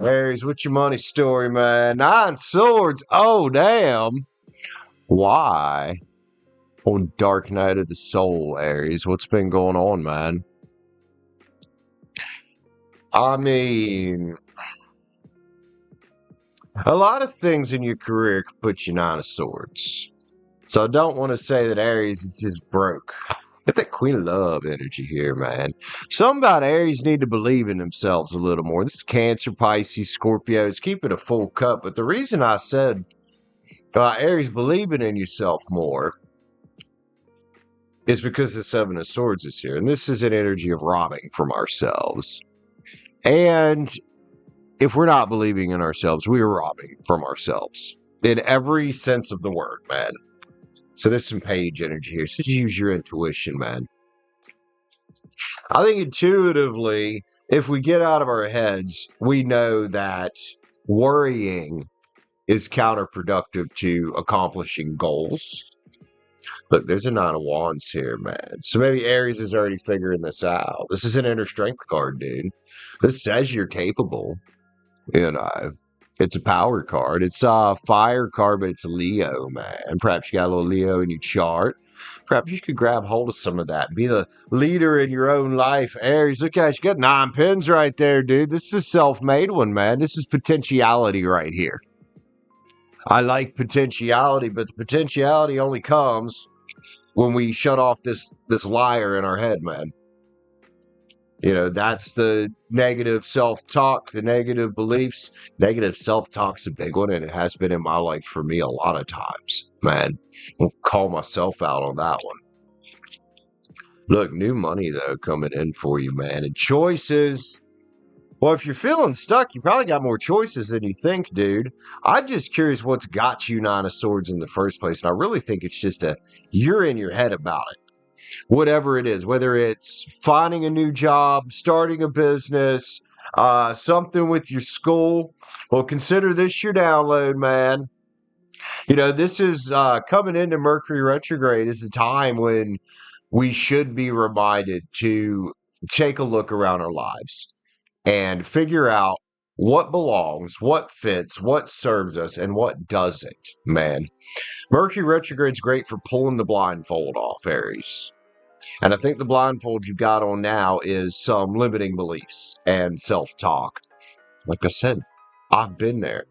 Aries, what's your money story, man? Nine swords. Oh, damn. Why? On Dark Night of the Soul, Aries, what's been going on, man? I mean, a lot of things in your career can put you nine of swords. So I don't want to say that Aries is just broke. Get that Queen of Love energy here, man. Some about Aries need to believe in themselves a little more. This is Cancer, Pisces, Scorpio. It's keeping a full cup. But the reason I said Aries believing in yourself more is because the Seven of Swords is here. And this is an energy of robbing from ourselves. And if we're not believing in ourselves, we are robbing from ourselves in every sense of the word, man. So there's some page energy here. So just use your intuition, man. I think intuitively, if we get out of our heads, we know that worrying is counterproductive to accomplishing goals. Look, there's a Nine of Wands here, man. So maybe Aries is already figuring this out. This is an inner strength card, dude. This says you're capable. You know, it's a power card. It's a fire card, but it's a Leo, man. Perhaps you got a little Leo in your chart. Perhaps you could grab hold of some of that. Be the leader in your own life. Aries, look at you. You got 9 pins right there, dude. This is a self-made one, man. This is potentiality right here. I like potentiality, but the potentiality only comes when we shut off this liar in our head, man. You know, that's the negative self-talk, the negative beliefs. Negative self-talk's a big one, and it has been in my life for me a lot of times, man. I'll call myself out on that one. Look, new money, though, coming in for you, man. And choices. Well, if you're feeling stuck, you probably got more choices than you think, dude. I'm just curious what's got you Nine of Swords in the first place. And I really think it's just you're in your head about it. Whatever it is, whether it's finding a new job, starting a business, something with your school. Well, consider this your download, man. You know, this is coming into Mercury retrograde is a time when we should be reminded to take a look around our lives and figure out what belongs, what fits, what serves us, and what doesn't, man. Mercury retrograde's great for pulling the blindfold off, Aries. And I think the blindfold you got on now is some limiting beliefs and self-talk. Like I said, I've been there.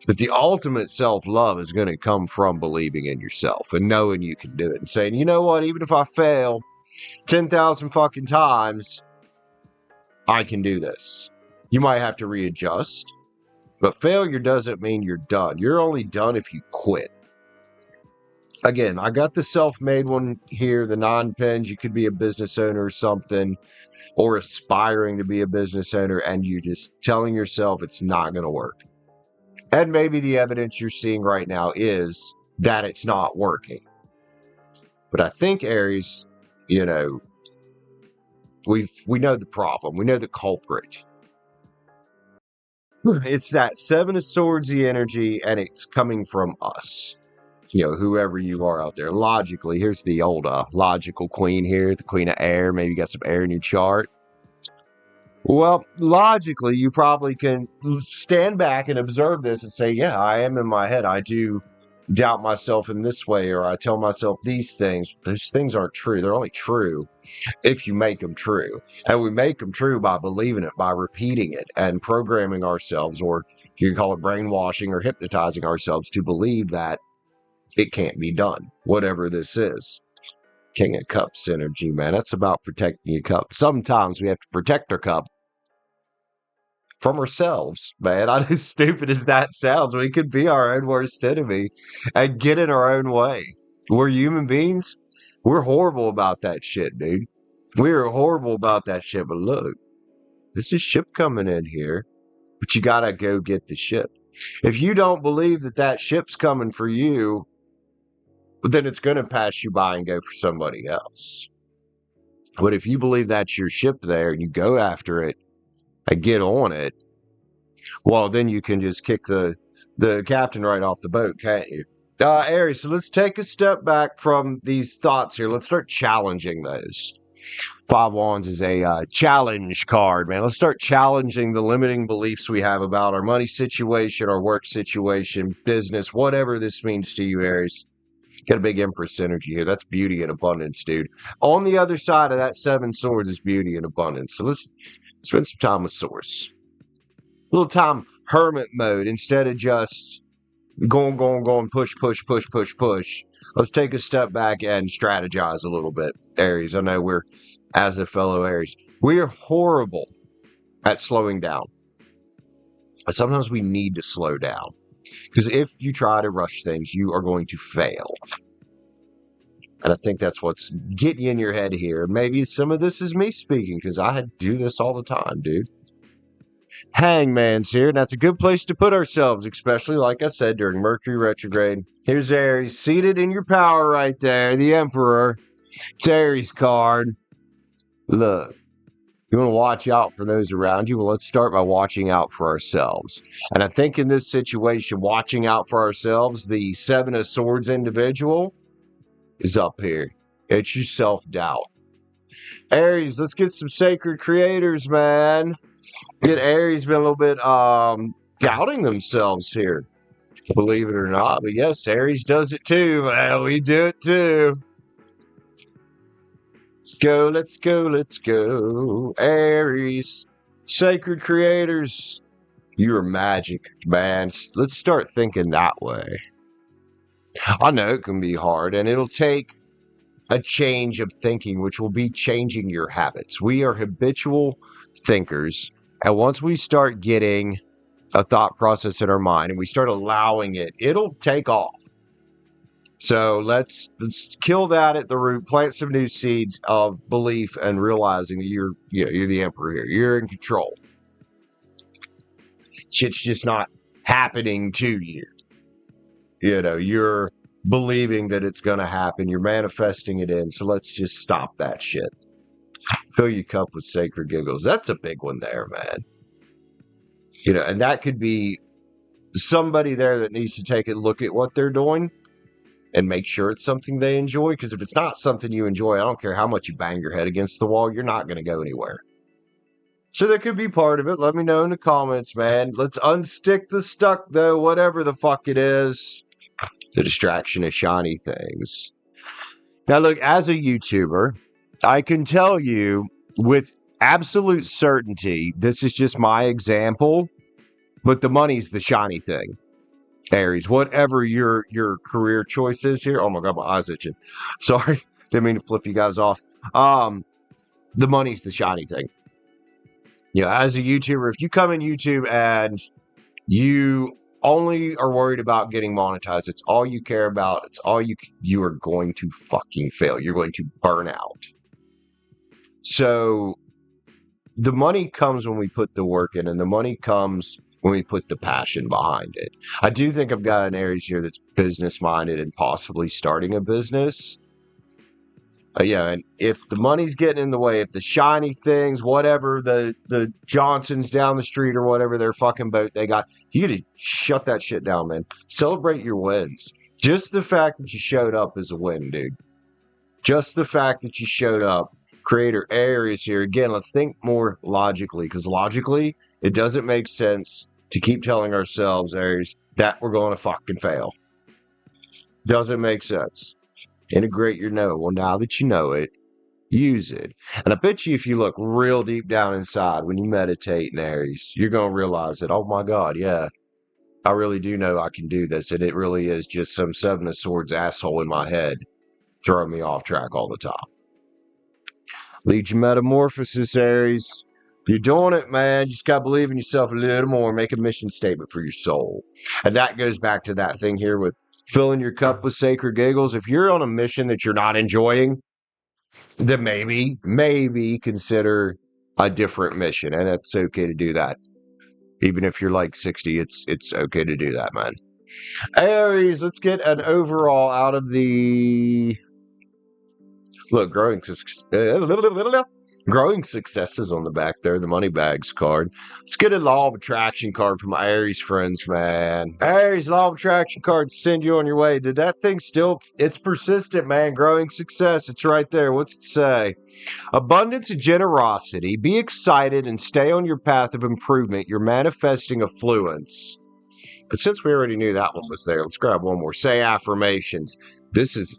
But the ultimate self-love is going to come from believing in yourself and knowing you can do it and saying, you know what, even if I fail 10,000 fucking times, I can do this. You might have to readjust, but failure doesn't mean you're done. You're only done if you quit. Again, I got the self-made one here, the 9 pins. You could be a business owner or something, or aspiring to be a business owner, and you just telling yourself it's not going to work. And maybe the evidence you're seeing right now is that it's not working. But I think, Aries, you know, we know the problem. We know the culprit. It's that Seven of Swordsy energy, and it's coming from us. You know, whoever you are out there. Logically, here's the old logical queen here, the queen of air. Maybe you got some air in your chart. Well, logically, you probably can stand back and observe this and say, yeah, I am in my head. I do doubt myself in this way, or I tell myself these things. Those things aren't true. They're only true if you make them true. And we make them true by believing it, by repeating it and programming ourselves, or you can call it brainwashing or hypnotizing ourselves to believe that it can't be done, whatever this is. King of Cups energy, man. That's about protecting your cup. Sometimes we have to protect our cup from ourselves, man. As stupid as that sounds, we could be our own worst enemy and get in our own way. We're human beings. We're horrible about that shit, dude. We're horrible about that shit. But look, this is ship coming in here, but you gotta go get the ship. If you don't believe that that ship's coming for you, then it's going to pass you by and go for somebody else. But if you believe that's your ship there and you go after it and get on it, well, then you can just kick the captain right off the boat, can't you? Aries, so let's take a step back from these thoughts here. Let's start challenging those. Five Wands is a challenge card, man. Let's start challenging the limiting beliefs we have about our money situation, our work situation, business, whatever this means to you, Aries. Got a big Empress energy here. That's beauty and abundance, dude. On the other side of that Seven Swords is beauty and abundance. So let's spend some time with Source. A little time hermit mode instead of just going, push. Let's take a step back and strategize a little bit, Aries. I know we're, as a fellow Aries, we are horrible at slowing down. Sometimes we need to slow down because if you try to rush things, you are going to fail. And I think that's what's getting you in your head here. Maybe some of this is me speaking because I do this all the time, dude. Hangman's here, and that's a good place to put ourselves, especially, like I said, during Mercury retrograde. Here's Aries, seated in your power right there, the Emperor. It's Aries card. Look, you want to watch out for those around you? Well, let's start by watching out for ourselves. And I think in this situation, watching out for ourselves, the Seven of Swords individual is up here. It's your self-doubt. Aries, let's get some sacred creators, man. Get Aries been a little bit doubting themselves here, believe it or not. But yes, Aries does it too, man. We do it too. Let's go. Aries, sacred creators. You're magic, man. Let's start thinking that way. I know it can be hard, and it'll take a change of thinking, which will be changing your habits. We are habitual thinkers. And once we start getting a thought process in our mind and we start allowing it, it'll take off. So let's kill that at the root, plant some new seeds of belief and realizing that you're the Emperor here. You're in control. Shit's just not happening to you. You're believing that it's going to happen. You're manifesting it in. So let's just stop that shit. Fill your cup with sacred giggles. That's a big one there, man. And that could be somebody there that needs to take a look at what they're doing and make sure it's something they enjoy. Because if it's not something you enjoy, I don't care how much you bang your head against the wall, you're not going to go anywhere. So that could be part of it. Let me know in the comments, man. Let's unstick the stuck, though, whatever the fuck it is. The distraction of shiny things. Now, look, as a YouTuber, I can tell you with absolute certainty, this is just my example, but the money's the shiny thing. Aries, whatever your career choice is here. Oh my God, my eyes itching. Sorry, didn't mean to flip you guys off. The money's the shiny thing. As a YouTuber, if you come in YouTube and you only are worried about getting monetized, it's all you care about, it's all you are going to fucking fail. You're going to burn out. So the money comes when we put the work in, and the money comes when we put the passion behind it. I do think I've got an Aries here that's business minded and possibly starting a business. And if the money's getting in the way, if the shiny things, whatever, the Johnsons down the street or whatever their fucking boat they got, you gotta shut that shit down, man. Celebrate your wins. Just the fact that you showed up is a win, dude. Just the fact that you showed up. Creator Aries here. Again, let's think more logically, because logically, it doesn't make sense to keep telling ourselves, Aries, that we're going to fucking fail. Doesn't make sense. Integrate your know. Well, now that you know it, use it. And I bet you if you look real deep down inside when you meditate in Aries, you're going to realize that, oh my God, yeah, I really do know I can do this. And it really is just some Seven of Swords asshole in my head throwing me off track all the time. Legion Metamorphosis, Aries. You're doing it, man. You just got to believe in yourself a little more. Make a mission statement for your soul. And that goes back to that thing here with filling your cup with sacred giggles. If you're on a mission that you're not enjoying, then maybe consider a different mission. And it's okay to do that. Even if you're like 60, it's okay to do that, man. Aries, let's get an overall out of the... Look, growing... Growing successes on the back there, the money bags card. Let's get a law of attraction card from my Aries friends, man. Aries, law of attraction card, send you on your way. Did that thing still? It's persistent, man. Growing success. It's right there. What's it say? Abundance and generosity. Be excited and stay on your path of improvement. You're manifesting affluence. But since we already knew that one was there, let's grab one more. Say affirmations. This is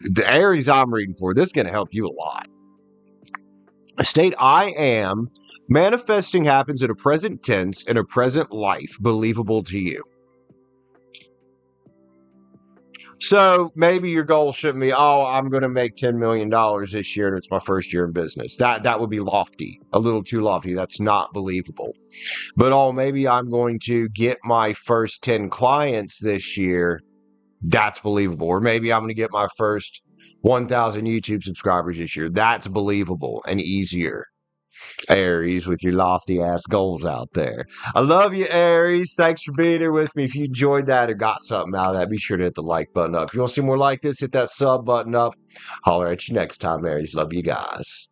the Aries I'm reading for. This is going to help you a lot. State I am. Manifesting happens in a present tense in a present life, believable to you. So maybe your goal shouldn't be, oh, I'm going to make $10 million this year and it's my first year in business. That would be lofty, a little too lofty. That's not believable. But oh, maybe I'm going to get my first 10 clients this year. That's believable. Or maybe I'm going to get my first 1,000 YouTube subscribers this year. That's believable and easier. Aries, with your lofty ass goals out there. I love you, Aries. Thanks for being here with me. If you enjoyed that or got something out of that, be sure to hit the like button up. If you want to see more like this, hit that sub button up. Holler at you next time, Aries. Love you guys.